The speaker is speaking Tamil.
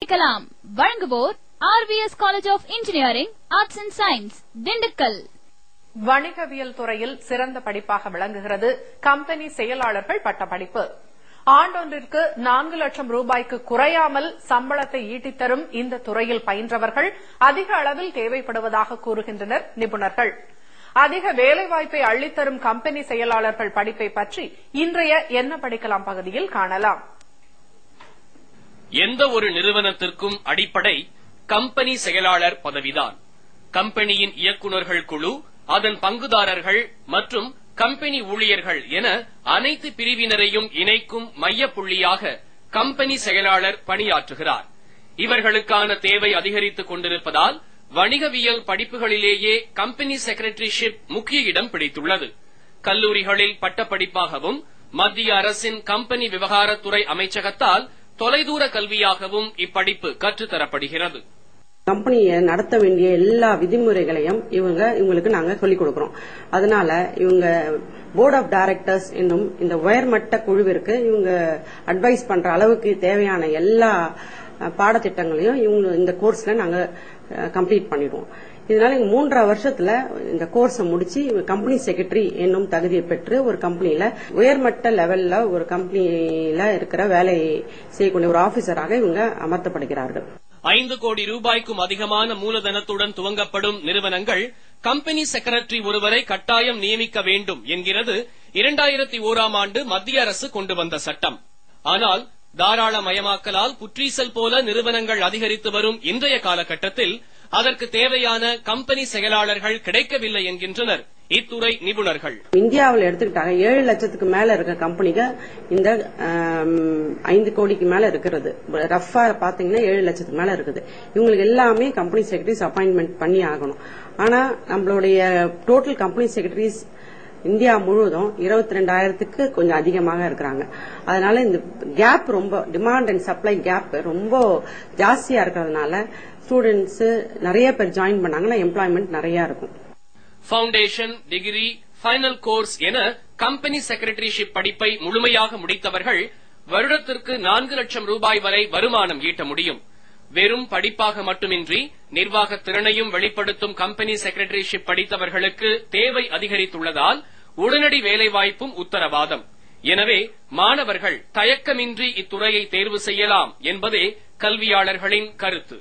படிக்கலாம். வழங்குவோர் RVS college of engineering arts and science, Dindigul. வணிகவியல் துறையில் சிறந்த படிப்பாக விளங்குகிறது கம்பெனி செயலாளர்கள் பட்டப்படிப்பு. ஆண்டொன்றிற்கு 4 லட்சம் ரூபாய்க்கு குறையாமல் சம்பளத்தை ஈட்டித்தரும் இந்த துறையில் பயின்றவர்கள் அதிக அளவில் தேவைப்படுவதாக கூறுகின்றனர் நிபுணர்கள். அதிக வேலைவாய்ப்பை அள்ளித்தரும் கம்பெனி செயலாளர்கள் படிப்பை பற்றி இன்றைய என்ன படிக்கலாம் பகுதியில் காணலாம். எந்த ஒரு நிறுவனத்திற்கும் அடிப்படை கம்பெனி செயலாளர் பதவிதான். கம்பெனியின் இயக்குநர்கள் குழு, அதன் பங்குதாரர்கள் மற்றும் கம்பெனி ஊழியர்கள் என அனைத்து பிரிவினரையும் இணைக்கும் மையப்புள்ளியாக கம்பெனி செயலாளர் பணியாற்றுகிறார். இவர்களுக்கான தேவை அதிகரித்துக் கொண்டிருப்பதால் வணிகவியல் படிப்புகளிலேயே கம்பெனி செக்ரட்டரிஷிப் முக்கிய இடம் பிடித்துள்ளது. கல்லூரிகளில் பட்டப்படிப்பாகவும் மத்திய அரசின் கம்பெனி விவகாரத்துறை அமைச்சகத்தால் தொலைதூர கல்வியாகவும் இப்படிப்பு கற்றுத்தரப்படுகிறது. கம்பெனியை நடத்த வேண்டிய எல்லா விதிமுறைகளையும் இவங்களுக்கு நாங்க சொல்லிக் கொடுக்கிறோம். அதனால இவங்க போர்ட் ஆஃப் டைரக்டர்ஸ் என்னும் இந்த உயர்மட்ட குழுவிற்கு இவங்க அட்வைஸ் பண்ற அளவுக்கு தேவையான எல்லா பாடத்திட்டங்களையும் இவங்க இந்த கோர்ஸ்ல நாங்க கம்ப்ளீட் பண்ணிடுவோம். இதனால 3.5 வருஷத்துல இந்த கோர்ஸை முடிச்சு கம்பெனி செக்ரட்டரி என்னும் தகுதியை பெற்று ஒரு கம்பெனியில உயர்மட்ட லெவல்ல ஒரு கம்பெனியில இருக்கிற வேலையை செய்யக்கூடிய ஒரு ஆபீசராக இவங்க அமர்த்தப்படுகிறார்கள். 5 கோடி ரூபாய்க்கும் அதிகமான மூலதனத்துடன் துவங்கப்படும் நிறுவனங்கள் கம்பெனி செக்ரட்டரி ஒருவரை கட்டாயம் நியமிக்க வேண்டும் என்கிறது 2001ஆம் ஆண்டு மத்திய அரசு கொண்டு வந்த சட்டம். ஆனால் தாராளமயமாக்கலால் புற்றீசல் போல நிறுவனங்கள் அதிகரித்து வரும் இன்றைய காலகட்டத்தில் அதற்கு தேவையான கம்பெனி செயலாளர்கள் கிடைக்கவில்லை என்கின்றனர் இத்துறை நிபுணர்கள். இந்தியாவில் எடுத்துக்கிட்டாங்க 7 லட்சத்துக்கு மேல இருக்க கம்பெனிகள் இந்த 5 கோடிக்கு மேல இருக்கிறது. ரஃபா பாத்தீங்கன்னா 7 லட்சத்துக்கு மேல இருக்குது. இவங்களுக்கு எல்லாமே கம்பெனி செக்ரட்டரிஸ் அப்பாயின்மெண்ட் பண்ணி ஆகணும். ஆனா நம்மளுடைய டோட்டல் கம்பெனி செக்ரட்டரிஸ் இந்தியா முழுவதும் 22,000க்கு கொஞ்சம் அதிகமாக இருக்கிறாங்க. அதனால இந்த கேப் ரொம்ப டிமாண்ட் அண்ட் சப்ளை கேப் ரொம்ப ஜாஸ்தியா இருக்கிறதுனால ஸ்டூடெண்ட்ஸ் நிறைய பேர் ஜாயின் பண்ணாங்கன்னா எம்ப்ளாய்மெண்ட் நிறைய இருக்கும். ஃபவுண்டேஷன், டிகிரி, ஃபைனல் கோர்ஸ் என கம்பெனி செக்ரட்டரிஷிப் படிப்பை முழுமையாக முடித்தவர்கள் வருடத்திற்கு 4 லட்சம் ரூபாய் வரை வருமானம் ஈட்ட முடியும். வெறும் படிப்பாக மட்டுமின்றி நிர்வாக திறனையும் வெளிப்படுத்தும் கம்பெனி செக்ரட்டரிஷிப் படித்தவர்களுக்கு தேவை அதிகரித்துள்ளதால் உடனடி வேலைவாய்ப்பும் உத்தரவாதம். எனவே மாணவர்கள் தயக்கமின்றி இத்துறையை தேர்வு செய்யலாம் என்பதே கல்வியாளர்களின் கருத்து.